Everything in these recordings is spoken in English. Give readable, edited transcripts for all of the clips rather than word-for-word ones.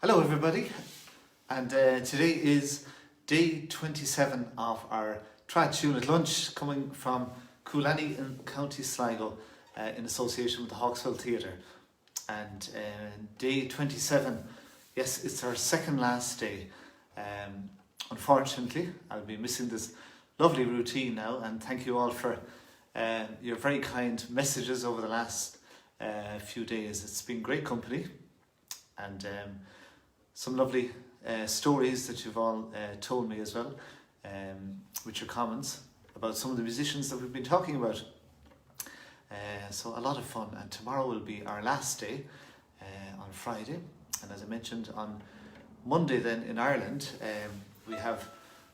Hello everybody, and today is day 27 of our Trad Unit lunch coming from Coolani in County Sligo in association with the Hawksville Theatre. And day 27, yes, it's our second last day. Unfortunately, I'll be missing this lovely routine now, and thank you all for your very kind messages over the last few days. It's been great company, and some lovely stories that you've all told me as well, with your comments about some of the musicians that we've been talking about. So a lot of fun, and tomorrow will be our last day on Friday, and as I mentioned, on Monday then in Ireland we have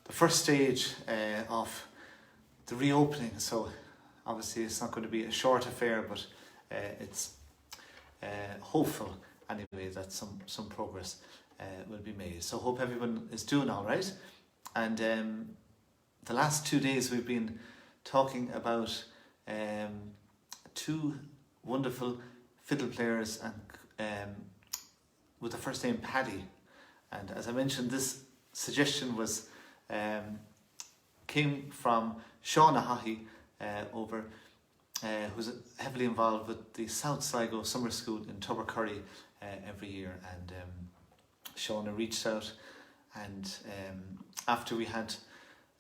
the first stage of the reopening. So obviously it's not going to be a short affair, but it's hopeful anyway that some progress will be made. So hope everyone is doing all right. And the last 2 days we've been talking about two wonderful fiddle players, and with the first name Paddy. And as I mentioned, this suggestion was came from Shauna Haughey over who's heavily involved with the South Sligo Summer School in Tubbercurry every year. And Shauna reached out, and after we had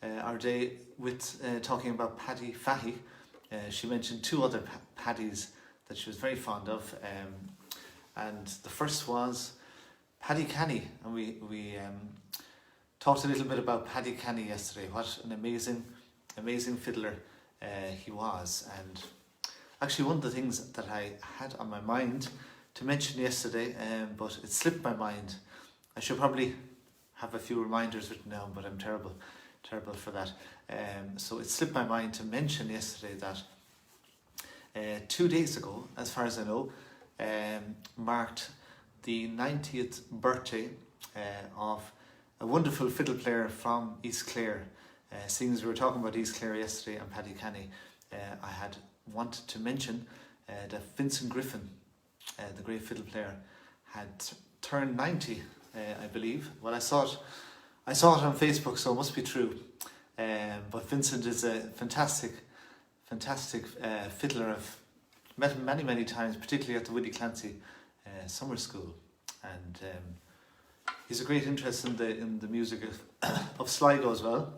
our day with talking about Paddy Fahy, she mentioned two other Paddies that she was very fond of, and the first was Paddy Canny, and we talked a little bit about Paddy Canny yesterday. What an amazing fiddler he was. And actually one of the things that I had on my mind to mention yesterday, but it slipped my mind. I should probably have a few reminders written down, but I'm terrible for that. So it slipped my mind to mention yesterday that 2 days ago, as far as I know, marked the 90th birthday of a wonderful fiddle player from East Clare. Seeing as we were talking about East Clare yesterday and Paddy Canny, I had wanted to mention that Vincent Griffin, the great fiddle player, had turned 90, I believe. Well, I saw it on Facebook, so it must be true. But Vincent is a fantastic fiddler. I've met him many times, particularly at the Willie Clancy Summer School, and he's a great interest in the music of Sligo as well.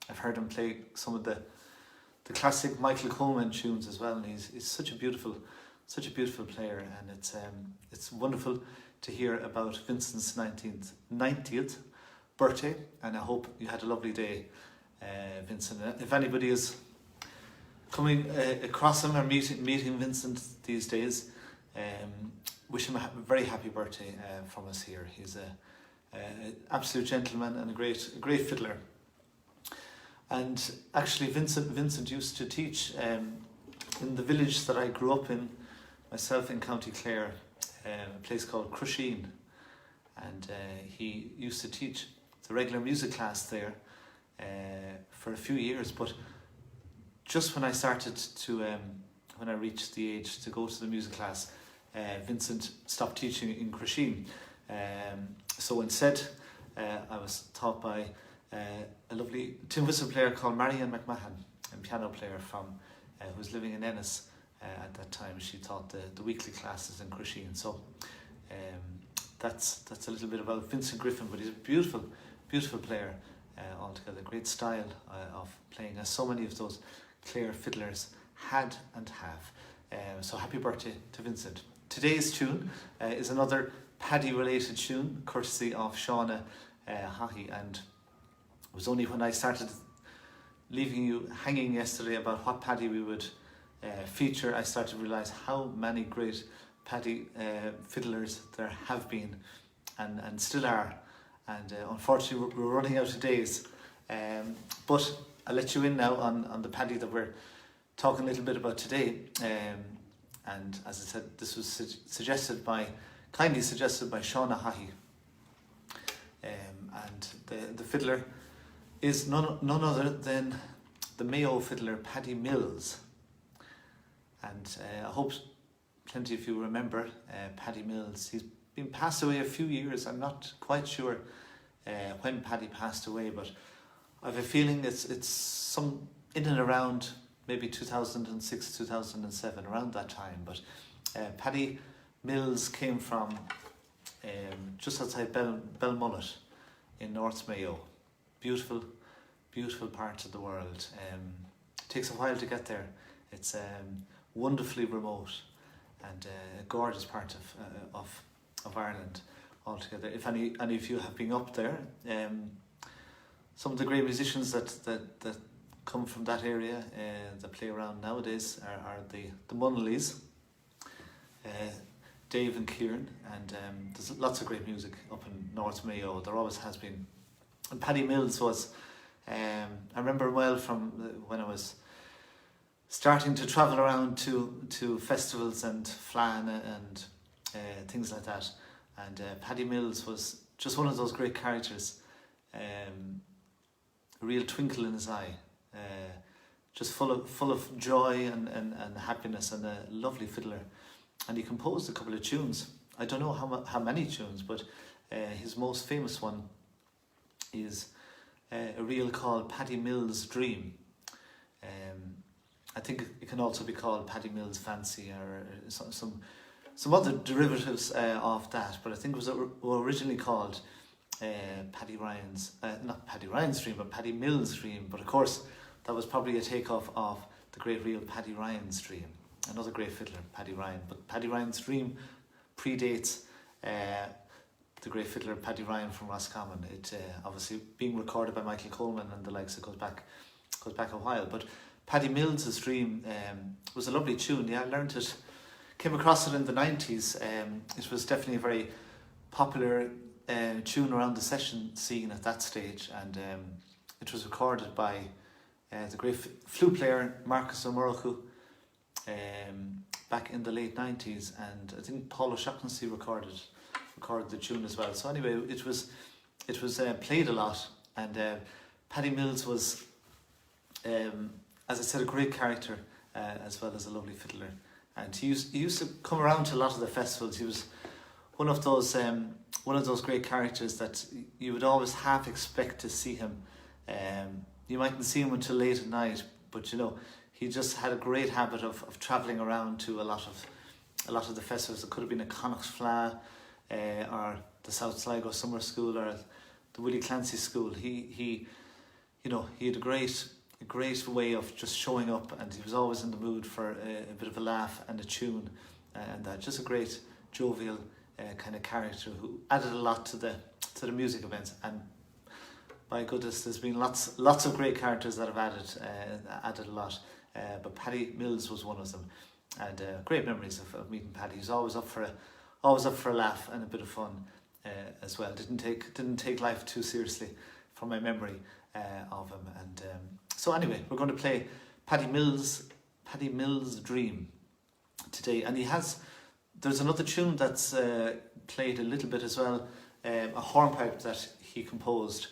I've heard him play some of the classic Michael Coleman tunes as well, and he's such a beautiful player, and it's wonderful to hear about Vincent's 90th birthday, and I hope you had a lovely day, Vincent. If anybody is coming across him or meeting Vincent these days, wish him a very happy birthday from us here. He's an absolute gentleman and a great fiddler. And actually Vincent used to teach in the village that I grew up in myself in County Clare, a place called Crusheen, and he used to teach the regular music class there for a few years. But just when I started to when I reached the age to go to the music class, Vincent stopped teaching in Crusheen. So instead I was taught by a lovely tin whistle player called Marianne McMahon, a piano player from who was living in Ennis at that time. She taught the weekly classes in Crusheen. So that's a little bit about Vincent Griffin, but he's a beautiful player altogether. Great style of playing, as so many of those Clare fiddlers had and have. So happy birthday to Vincent. Today's tune is another Paddy related tune, courtesy of Shauna Haughey, and it was only when I started leaving you hanging yesterday about what Paddy we would feature, I started to realise how many great Paddy fiddlers there have been and still are, and unfortunately we're running out of days, but I'll let you in now on the Paddy that we're talking a little bit about today. And as I said, this was kindly suggested by Shauna Haughey, and the fiddler is none other than the Mayo fiddler Paddy Mills. And I hope plenty of you remember Paddy Mills. He's been passed away a few years. I'm not quite sure when Paddy passed away, but I have a feeling it's some in and around maybe 2006, 2007, around that time. But Paddy Mills came from just outside Belmullet in North Mayo. Beautiful, beautiful part of the world. Takes a while to get there. It's wonderfully remote and a gorgeous part of Ireland altogether. If any of you have been up there, some of the great musicians that come from that area that play around nowadays are the Munnellys, Dave and Kieran, and there's lots of great music up in North Mayo. There always has been. And Paddy Mills was, I remember well from when I was starting to travel around to festivals and Flan and things like that. And Paddy Mills was just one of those great characters, a real twinkle in his eye, just full of joy and happiness, and a lovely fiddler. And he composed a couple of tunes. I don't know how many tunes, but his most famous one is a reel called Paddy Mills' Dream. I think it can also be called Paddy Mills' Fancy, or some other derivatives of that, but I think it was originally called Paddy Ryan's Dream, but Paddy Mills' Dream. But of course, that was probably a takeoff of the great reel Paddy Ryan's Dream, another great fiddler, Paddy Ryan. But Paddy Ryan's Dream predates the great fiddler Paddy Ryan from Roscommon. It obviously being recorded by Michael Coleman and the likes. It goes back a while. But Paddy Mills' Dream was a lovely tune. Yeah, I learned it, came across it in the 90s. It was definitely a very popular tune around the session scene at that stage, and it was recorded by the great flute player Marcus O'Murrochu back in the late 90s, and I think Paul O'Shaughnessy recorded the tune as well. So anyway, it was played a lot, and Paddy Mills was, as I said, a great character as well as a lovely fiddler. And he used to come around to a lot of the festivals. He was one of those great characters that you would always half expect to see him. You mightn't see him until late at night, but you know, he just had a great habit of travelling around to a lot of the festivals. It could have been a Connacht Fla, or the South Sligo Summer School, or the Willie Clancy School. He had a great way of just showing up, and he was always in the mood for a bit of a laugh and a tune, and just a great jovial kind of character who added a lot to the music events. And by goodness, there's been lots of great characters that have added a lot, but Paddy Mills was one of them, and great memories of meeting Paddy. He's always up for a laugh and a bit of fun as well. Didn't take life too seriously, from my memory of him. And so anyway, we're going to play Paddy Mills' Dream today, and there's another tune that's played a little bit as well, a hornpipe that he composed,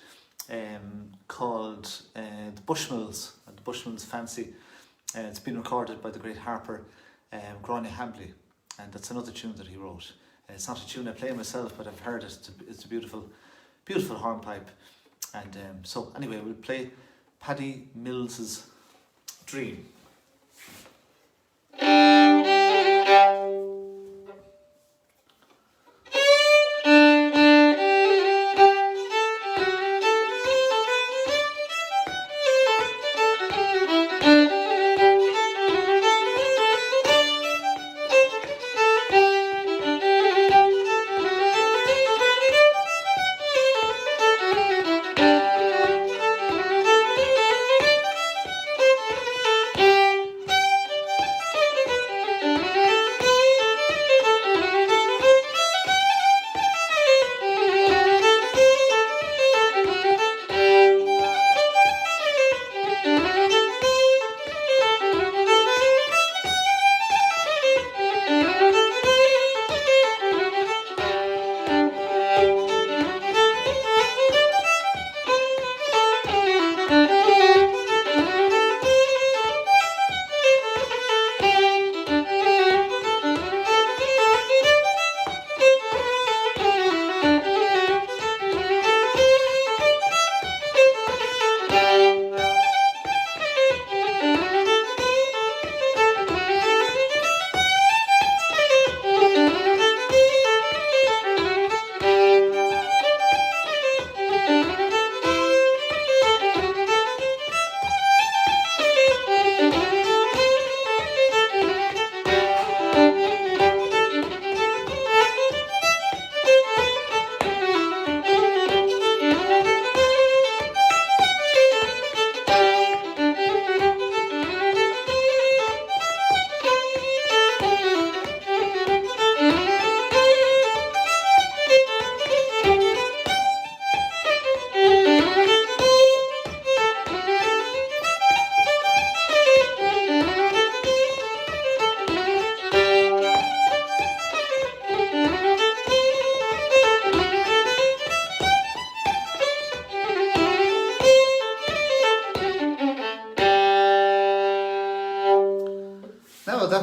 called the Bushmills, and the Bushmills Fancy. It's been recorded by the great harper Gráinne Hambley, and that's another tune that he wrote. It's not a tune I play myself, but I've heard it. It's a beautiful hornpipe. And so anyway, we'll play Paddy Mills' Dream.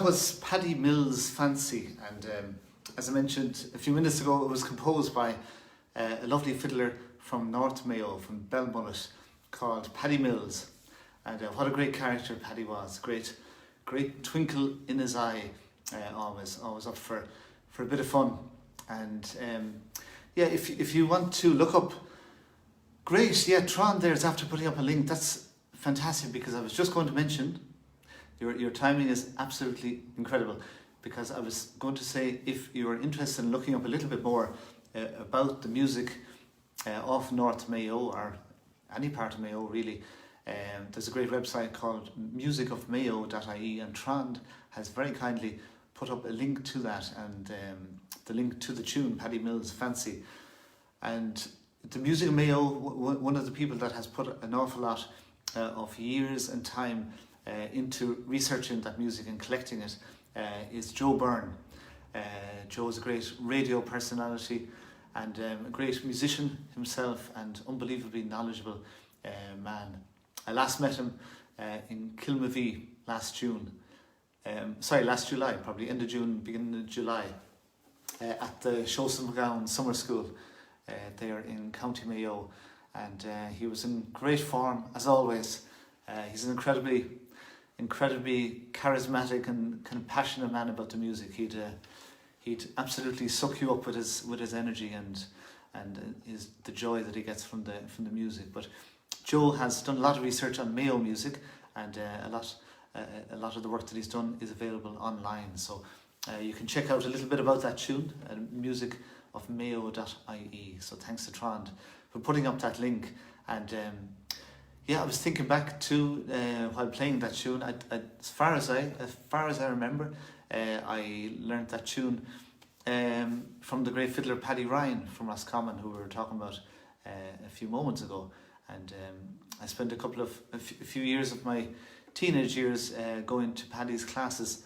was Paddy Mills' Fancy, and as I mentioned a few minutes ago, it was composed by a lovely fiddler from North Mayo, from Belmullet, called Paddy Mills. And what a great character Paddy was. Great twinkle in his eye, always up for a bit of fun. And if you want to look up, great, yeah, Tron there's after putting up a link. That's fantastic, because I was just going to mention, your timing is absolutely incredible, because I was going to say, if you're interested in looking up a little bit more about the music of North Mayo, or any part of Mayo really, there's a great website called musicofmayo.ie, and Trond has very kindly put up a link to that, and the link to the tune Paddy Mills' Fancy. And the Music of Mayo, one of the people that has put an awful lot of years and time into researching that music and collecting it is Joe Byrne. Joe is a great radio personality and a great musician himself, and unbelievably knowledgeable man. I last met him in Kilmavie last July, probably end of June, beginning of July, at the Shosam McGowan Summer School there in County Mayo, and he was in great form as always. He's an incredibly charismatic and kind of passionate man about the music. He'd absolutely suck you up with his energy and the joy that he gets from the music. But Joe has done a lot of research on Mayo music, and a lot of the work that he's done is available online. So you can check out a little bit about that tune at musicofmayo.ie. So thanks to Trond for putting up that link. And I was thinking back to while playing that tune. As far as I remember, I learned that tune from the great fiddler Paddy Ryan from Roscommon, who we were talking about a few moments ago. And I spent a few years of my teenage years going to Paddy's classes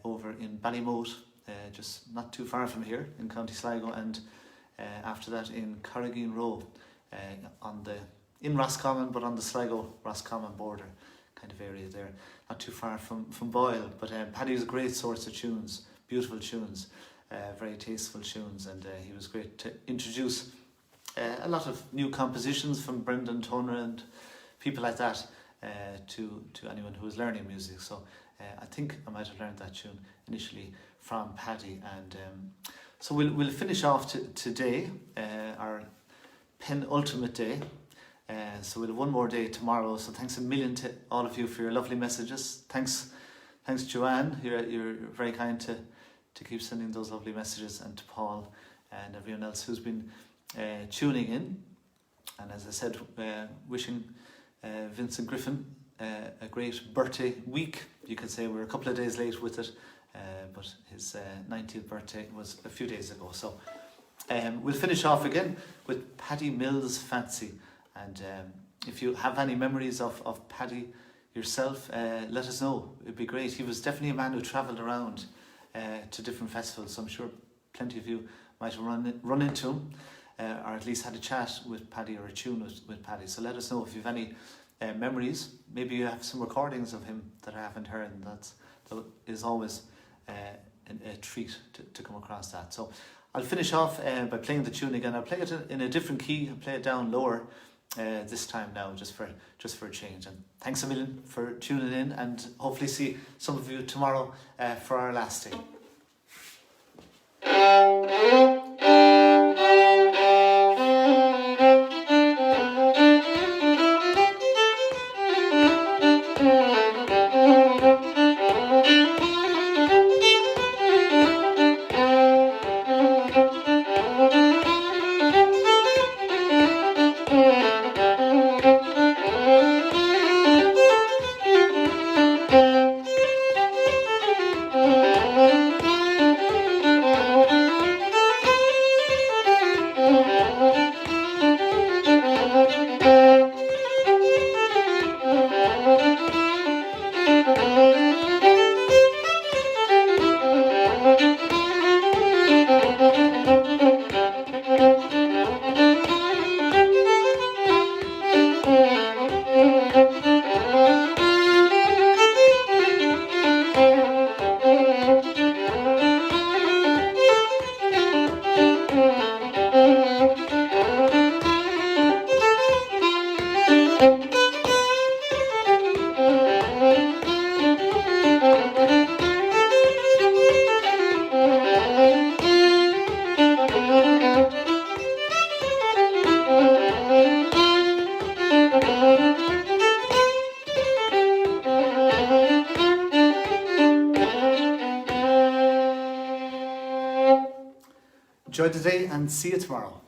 over in Ballymote, just not too far from here in County Sligo, and after that in Corrigan Row, in Roscommon, but on the Sligo-Roscommon border kind of area there, not too far from Boyle. But Paddy was a great source of tunes, beautiful tunes, very tasteful tunes, and he was great to introduce a lot of new compositions from Brendan Toner and people like that to anyone who was learning music. So I think I might have learned that tune initially from Paddy. And so we'll finish off today, our penultimate day. So we'll have one more day tomorrow. So thanks a million to all of you for your lovely messages. Thanks Joanne. You're very kind to keep sending those lovely messages, and to Paul and everyone else who's been tuning in. And as I said, wishing Vincent Griffin a great birthday week. You could say we're a couple of days late with it, but his 90th birthday was a few days ago. So we'll finish off again with Paddy Mills' Fancy. And if you have any memories of Paddy yourself, let us know. It'd be great. He was definitely a man who travelled around to different festivals, so I'm sure plenty of you might have run into him, or at least had a chat with Paddy, or a tune with Paddy. So let us know if you have any memories. Maybe you have some recordings of him that I haven't heard, and that is always a treat to come across that. So I'll finish off by playing the tune again. I'll play it in a different key. I'll play it down lower this time now, just for a change. And thanks a million for tuning in, and hopefully see some of you tomorrow for our last day. enjoy the day and see you tomorrow.